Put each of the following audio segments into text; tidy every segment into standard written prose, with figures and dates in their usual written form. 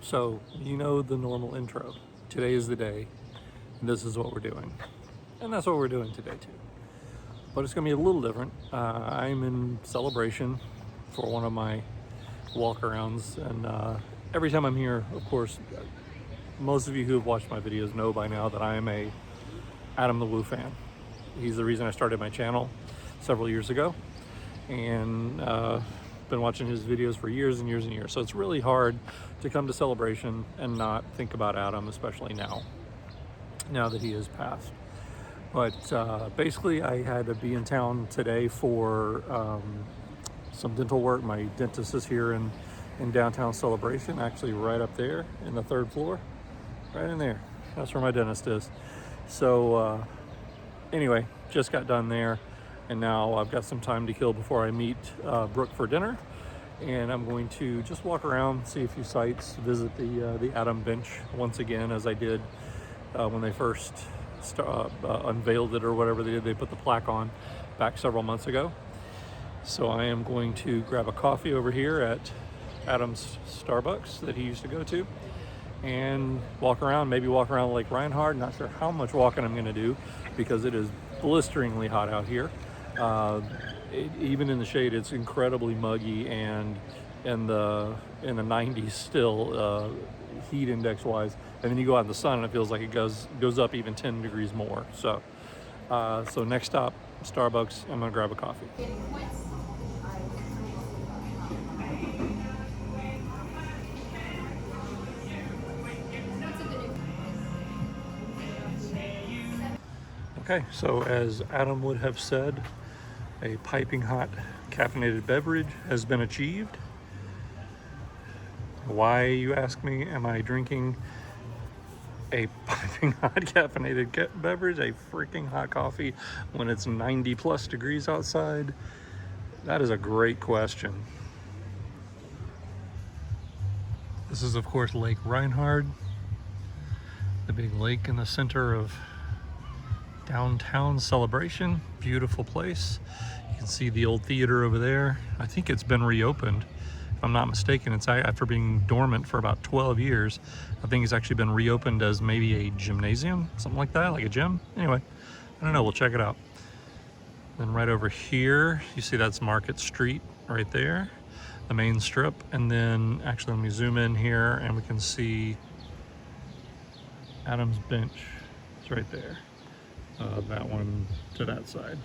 So, you know the normal intro. Today is the day, and this is what we're doing. And that's what we're doing today too. But it's gonna be a little different. I'm in celebration for one of my walk-arounds, and every time I'm here, of course, most of you who have watched my videos know by now that I am a Adam the Woo fan. He's the reason I started my channel several years ago, and been watching his videos for years and years and years. So it's really hard to come to celebration and not think about Adam, especially now that he has passed. But basically, I had to be in town today for some dental work. My dentist is here in downtown Celebration, actually right up there in the third floor, right in there. That's where my dentist is. So anyway, just got done there, and now I've got some time to kill before I meet Brooke for dinner. And I'm going to just walk around, see a few sites, visit the Adam bench once again, as I did when they first unveiled it or whatever they did. They put the plaque on back several months ago. So I am going to grab a coffee over here at Adam's Starbucks that he used to go to, and walk around, maybe walk around Lake Reinhardt. Not sure how much walking I'm going to do because it is blisteringly hot out here. Even in the shade, it's incredibly muggy, and in the 90s still, heat index wise. And then you go out in the sun and it feels like it goes up even 10 degrees more. So so next stop, Starbucks. I'm gonna grab a coffee. Okay, so as Adam would have said, a piping hot caffeinated beverage has been achieved. Why, you ask me, am I drinking a piping hot caffeinated beverage, a freaking hot coffee, when it's 90 plus degrees outside? That is a great question. This is, of course, Lake Reinhardt, the big lake in the center of downtown Celebration. Beautiful place. You can see the old theater over there. I think it's been reopened, if I'm not mistaken. It's after being dormant for about 12 years. I think it's actually been reopened as maybe a gymnasium, something like that, like a gym. Anyway, I don't know, we'll check it out. Then right over here, you see that's Market Street right there, the main strip. And then actually, let me zoom in here and we can see Adam's bench. It's right there. That one to that side,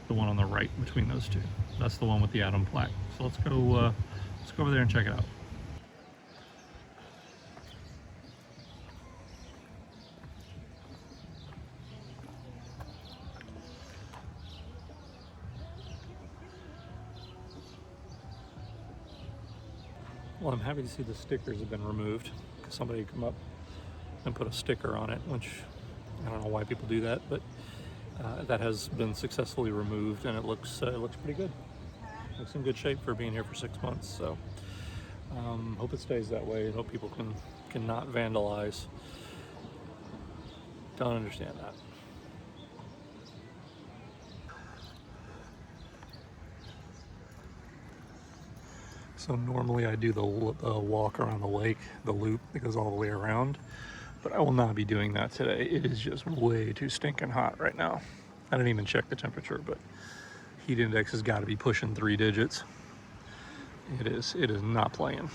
the one on the right between those two, that's the one with the Adam plaque. So let's go over there and check it out. Well, I'm happy to see the stickers have been removed. Somebody come up and put a sticker on it, which I don't know why people do that, but that has been successfully removed, and it looks pretty good. Looks in good shape for being here for 6 months. So hope it stays that way, and hope people can not vandalize. Don't understand that. So normally I do the walk around the lake, the loop that goes all the way around. But I will not be doing that today. It is just way too stinking hot right now. I didn't even check the temperature, but heat index has got to be pushing 3 digits. It is not playing.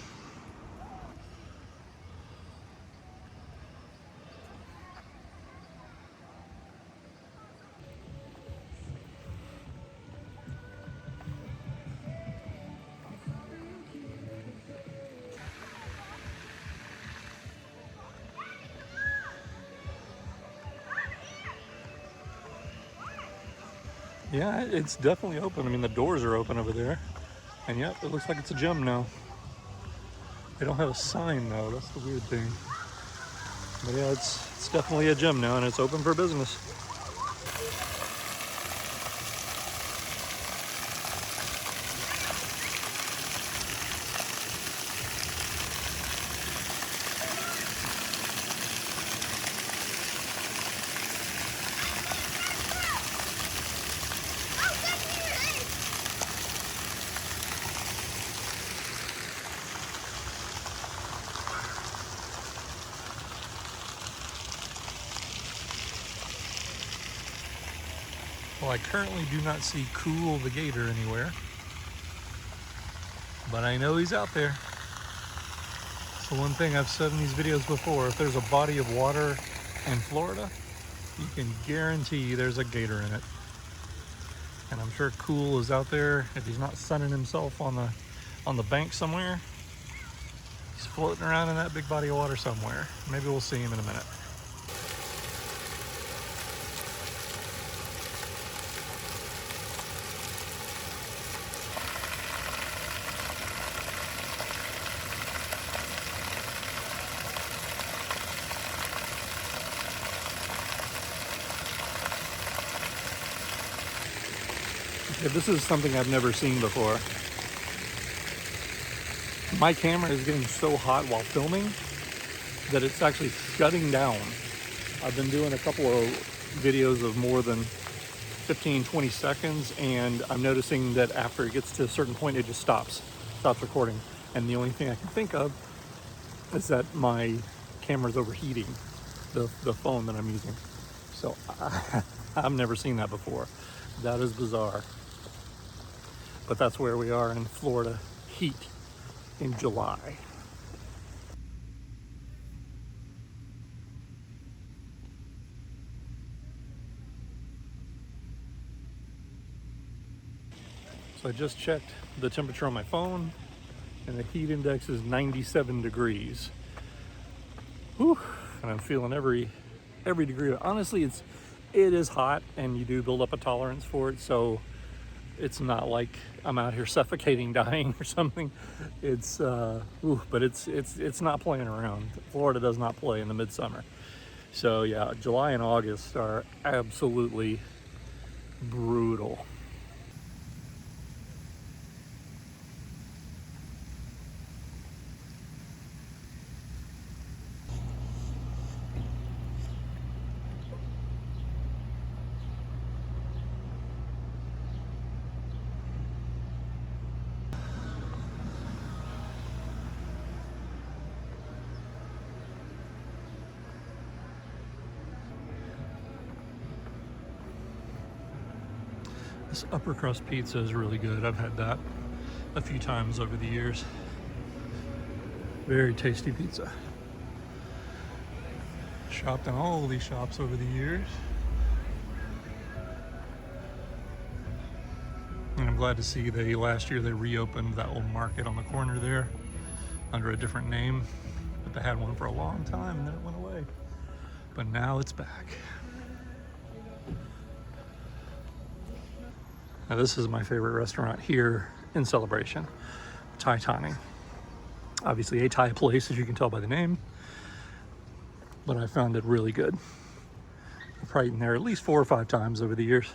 Yeah, it's definitely open. I mean, the doors are open over there. And yep, it looks like it's a gym now. They don't have a sign though, that's the weird thing. But yeah, it's definitely a gym now, and it's open for business. Well, I currently do not see Cool the gator anywhere, but I know he's out there. So one thing I've said in these videos before, if there's a body of water in Florida, you can guarantee there's a gator in it. And I'm sure Cool is out there. If he's not sunning himself on the bank somewhere, he's floating around in that big body of water somewhere. Maybe we'll see him in a minute. Okay, this is something I've never seen before. My camera is getting so hot while filming that it's actually shutting down. I've been doing a couple of videos of more than 15, 20 seconds, and I'm noticing that after it gets to a certain point, it just stops recording. And the only thing I can think of is that my camera's overheating, the phone that I'm using. So I've never seen that before. That is bizarre. But that's where we are in Florida heat in July. So I just checked the temperature on my phone, and the heat index is 97 degrees. Whew, and I'm feeling every degree. Honestly, it is hot, and you do build up a tolerance for it, so it's not like I'm out here suffocating, dying or something. It's but it's not playing around. Florida does not play in the midsummer. So yeah, July and August are absolutely brutal. This upper crust pizza is really good. I've had that a few times over the years. Very tasty pizza. Shopped in all of these shops over the years. And I'm glad to see last year they reopened that old market on the corner there under a different name. But they had one for a long time and then it went away. But now it's back. Now this is my favorite restaurant here in Celebration, Thai Tani. Obviously a Thai place, as you can tell by the name, but I found it really good. I've probably eaten there at least 4 or 5 times over the years.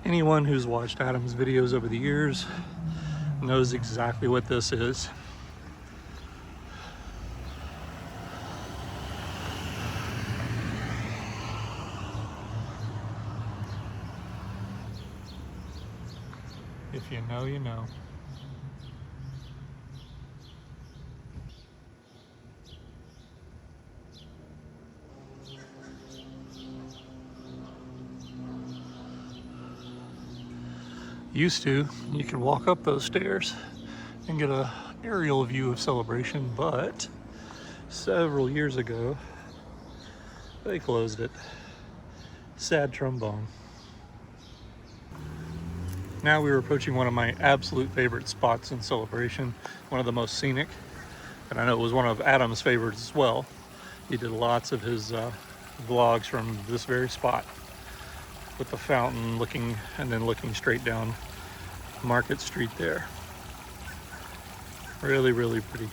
Anyone who's watched Adam's videos over the years knows exactly what this is. If you know, you know. Used to, you could walk up those stairs and get an aerial view of Celebration, but several years ago, they closed it. Sad trombone. Now we were approaching one of my absolute favorite spots in Celebration, one of the most scenic, and I know it was one of Adam's favorites as well. He did lots of his vlogs from this very spot with the fountain looking straight down Market Street there. Really, really pretty.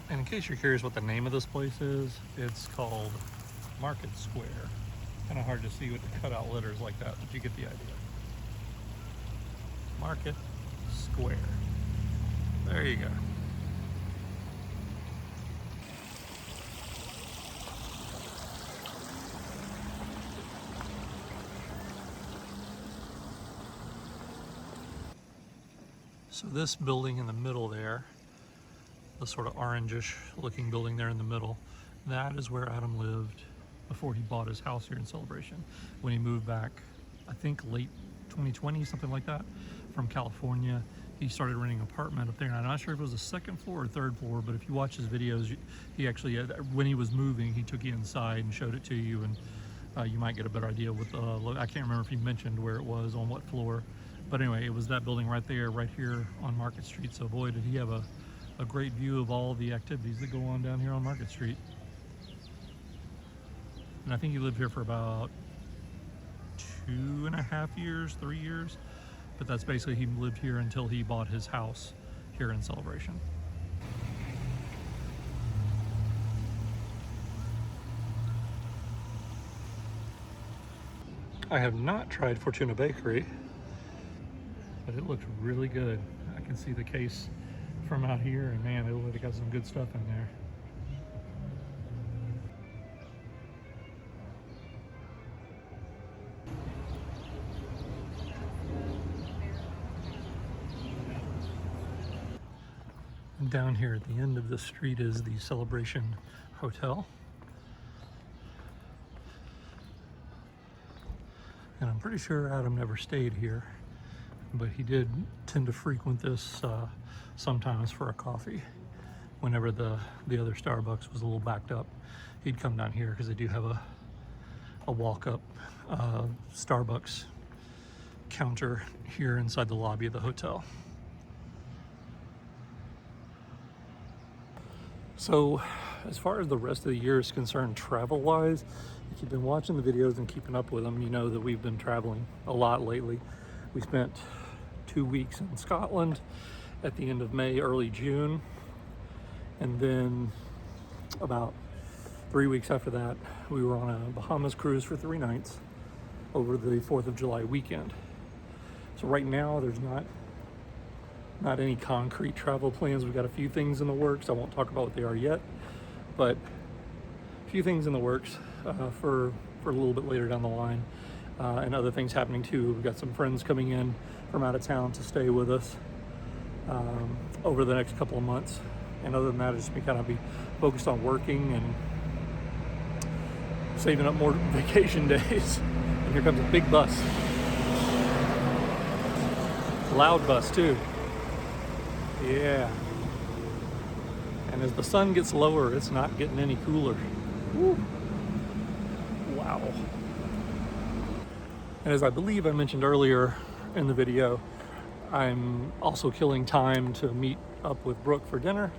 And in case you're curious what the name of this place is, it's called Market Square. Kind of hard to see with the cutout letters like that, but you get the idea. Market Square. There you go. So this building in the middle there, the sort of orangish looking building there in the middle, that is where Adam lived before he bought his house here in Celebration. When he moved back, I think late 2020, something like that, from California, he started renting an apartment up there. And I'm not sure if it was a second floor or third floor, but if you watch his videos, he actually, when he was moving, he took you inside and showed it to you, and you might get a better idea with the, I can't remember if he mentioned where it was, on what floor. But anyway, it was that building right there, right here on Market Street. So boy, did he have a great view of all the activities that go on down here on Market Street. And I think he lived here for about 2.5 years, 3 years. But that's basically, he lived here until he bought his house here in Celebration. I have not tried Fortuna Bakery, but it looks really good. I can see the case from out here, and man, it looks like it got some good stuff in there. And down here at the end of the street is the Celebration Hotel. And I'm pretty sure Adam never stayed here, but he did tend to frequent this sometimes for a coffee. Whenever the other Starbucks was a little backed up, he'd come down here because they do have a walk-up Starbucks counter here inside the lobby of the hotel. So as far as the rest of the year is concerned, travel-wise, if you've been watching the videos and keeping up with them, you know that we've been traveling a lot lately. We spent 2 weeks in Scotland at the end of May, early June, and then about 3 weeks after that, we were on a Bahamas cruise for 3 nights over the 4th of July weekend. So right now, there's not any concrete travel plans. We've got a few things in the works. I won't talk about what they are yet, but a few things in the works for a little bit later down the line, and other things happening too. We've got some friends coming in from out of town to stay with us over the next couple of months, and other than that, it's just kind of be focused on working and saving up more vacation days. And here comes a big bus, loud bus too. Yeah. And as the sun gets lower, it's not getting any cooler. Woo. Wow. And as I believe I mentioned earlier in the video, I'm also killing time to meet up with Brooke for dinner.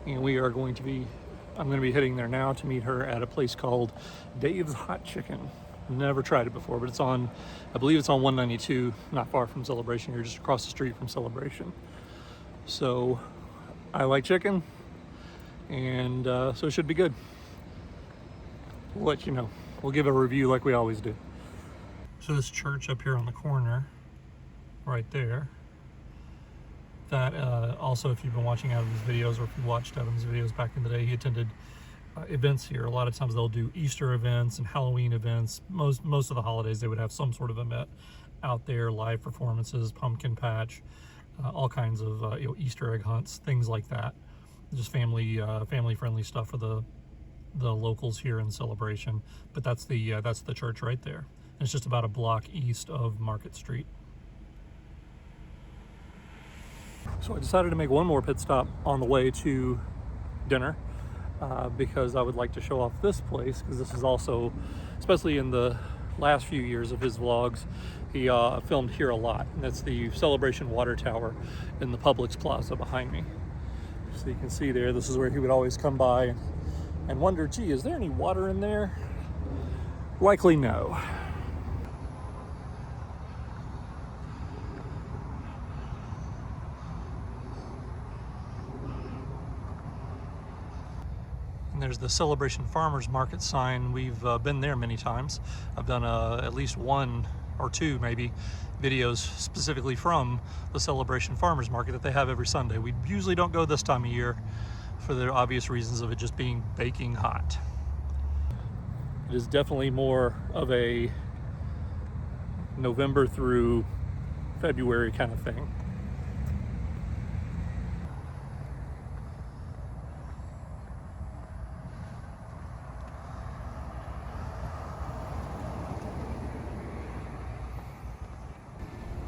And I'm going to be heading there now to meet her at a place called Dave's Hot Chicken. Never tried it before, but I believe it's on 192, not far from Celebration here, just across the street from Celebration. So I like chicken, and so it should be good. We'll let you know. We'll give a review like we always do. So this church up here on the corner, right there, that also, if you've been watching Adam's videos, or if you watched Adam's videos back in the day, he attended events here. A lot of times they'll do Easter events and Halloween events. Most of the holidays they would have some sort of event out there, live performances, pumpkin patch, all kinds of Easter egg hunts, things like that. Just family friendly stuff for the locals here in Celebration. But that's the church right there. And it's just about a block east of Market Street. So I decided to make one more pit stop on the way to dinner because I would like to show off this place, because this is also, especially in the last few years of his vlogs, he filmed here a lot. And that's the Celebration Water Tower in the Publix Plaza behind me. So you can see there, this is where he would always come by and wonder, gee, is there any water in there? Likely no. And there's the Celebration Farmers Market sign. We've been there many times. I've done at least one or two maybe videos specifically from the Celebration Farmers Market that they have every Sunday. We usually don't go this time of year for the obvious reasons of it just being baking hot. It is definitely more of a November through February kind of thing.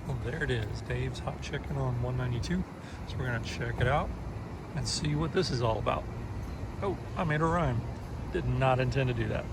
Well, there it is, Dave's Hot Chicken on 192. So we're gonna check it out and see what this is all about. Oh, I made a rhyme. Did not intend to do that.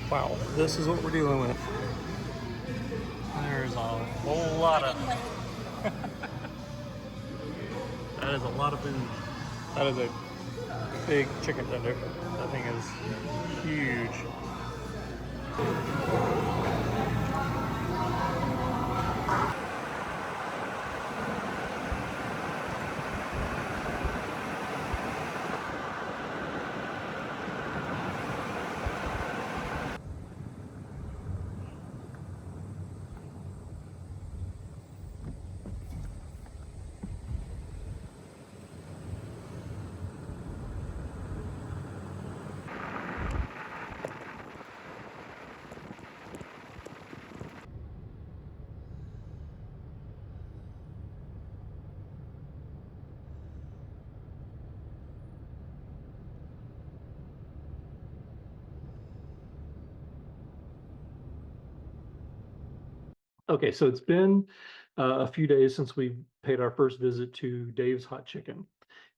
Wow, this is what we're dealing with. There's a whole lot of... That is a lot of food. That is a big chicken tender. That thing is huge. Okay, so it's been a few days since we paid our first visit to Dave's Hot Chicken,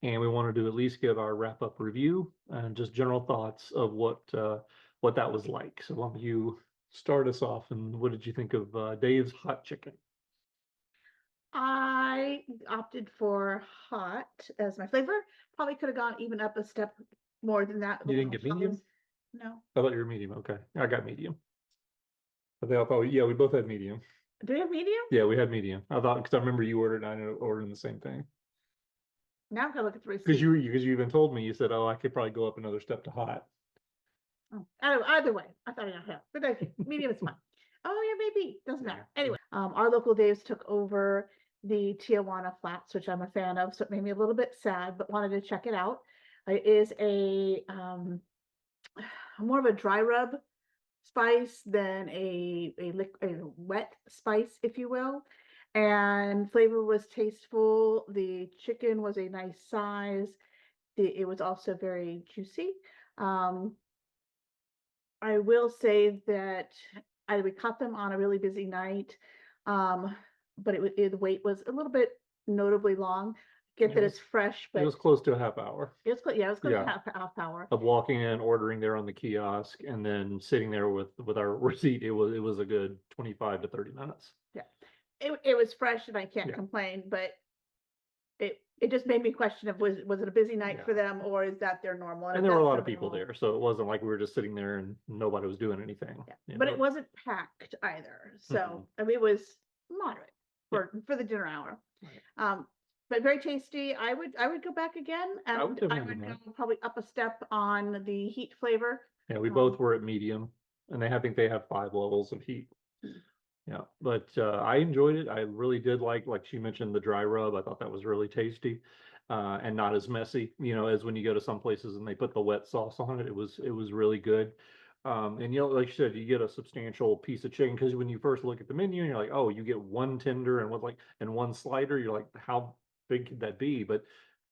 and we wanted to at least give our wrap-up review and just general thoughts of what that was like. So why don't you start us off, and what did you think of Dave's Hot Chicken? I opted for hot as my flavor. Probably could have gone even up a step more than that. You didn't get medium? No. I thought you were medium. Okay, I got medium. I thought, yeah, we both had medium. Do we have medium? Yeah, we had medium. I thought because I remember you ordered, and I ordered the same thing. Now I'm gonna look at the receipt. Because you even told me, you said, "Oh, I could probably go up another step to hot." Oh, either way, I thought I got half, but okay, medium is fine. Oh yeah, maybe doesn't matter. Anyway, our local Dave's took over the Tijuana flats, which I'm a fan of, so it made me a little bit sad, but wanted to check it out. It is a more of a dry rub spice than a wet spice, if you will. And flavor was tasteful. The chicken was a nice size. It was also very juicy. I will say that we caught them on a really busy night, but the wait was a little bit notably long. Get that it's fresh, but it was close to a half hour. It was close, yeah, it was close to half hour. Of walking in, ordering there on the kiosk, and then sitting there with our receipt. It was a good 25 to 30 minutes. Yeah, it was fresh, and I can't complain, but it just made me question if was it a busy night for them, or is that their normal? And there were a lot of people there, so it wasn't like we were just sitting there and nobody was doing anything. Yeah. But it wasn't packed either, so I mean, it was moderate for the dinner hour. Right. But very tasty. I would go back again, and I would go probably up a step on the heat flavor. Yeah, we both were at medium, and I think they have 5 levels of heat. Yeah, but I enjoyed it. I really did like she mentioned, the dry rub. I thought that was really tasty, and not as messy, as when you go to some places and they put the wet sauce on it. It was really good. And like you said, you get a substantial piece of chicken, because when you first look at the menu, you're like, oh, you get one tender and one slider. You're like, how big could that be? But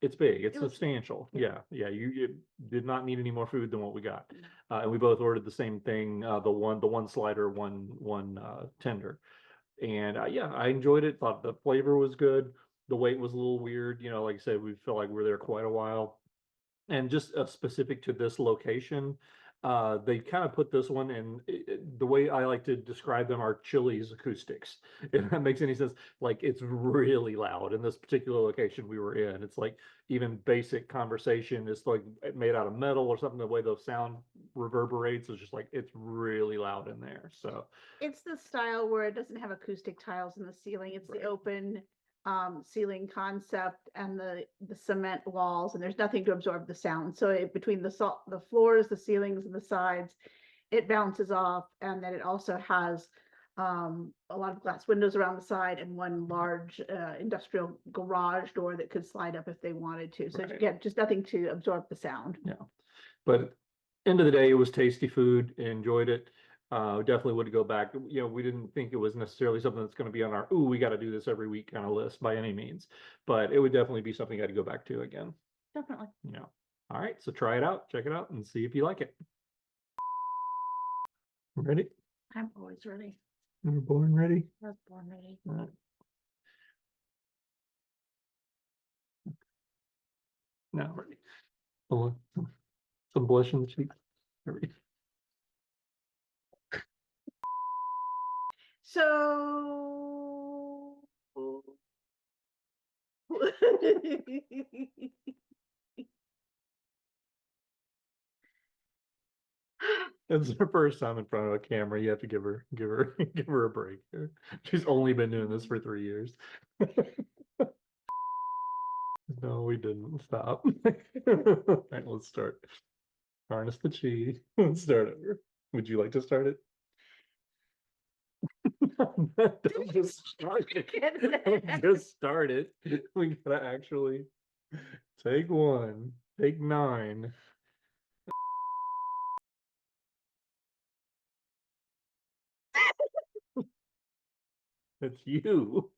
it's big. It's substantial. Yeah. You did not need any more food than what we got, and we both ordered the same thing. The one slider, one tender, and yeah, I enjoyed it. Thought the flavor was good. The wait was a little weird. Like I said, we felt like we were there quite a while. and just specific to this location, they kind of put this one in the way I like to describe them are Chili's acoustics. If that makes any sense, like it's really loud in this particular location we were in. It's like even basic conversation is like made out of metal or something. The way the sound reverberates is just like it's really loud in there. So It's the style where it doesn't have acoustic tiles in the ceiling. It's Right. the open ceiling concept and the cement walls, and there's nothing to absorb the sound. So between the floors, the ceilings, and the sides, it bounces off, and then it also has a lot of glass windows around the side and one large industrial garage door that could slide up if they wanted to. So Right. again, just nothing to absorb the sound. Yeah, but end of the day, it was tasty food. Enjoyed it. Definitely would go back. You know, we didn't think it was necessarily something that's going to be on our "ooh, we got to do this every week" kind of list by any means, but it would definitely be something I'd go back to again. Definitely. Yeah. All right, so try it out, check it out, and see if you like it. Ready? I'm always ready. You're born ready. I was born ready. All right. Now ready. Some blush in the cheeks. Ready. So It's her first time in front of a camera. You have to give her give her a break here. She's only been doing this for 3 years. No, we didn't. Stop. All right, let's start. Harness the chi. Let's start over. Would you like to start it? Don't just start it. Don't just start it. We gotta actually take one. Take 9. It's you.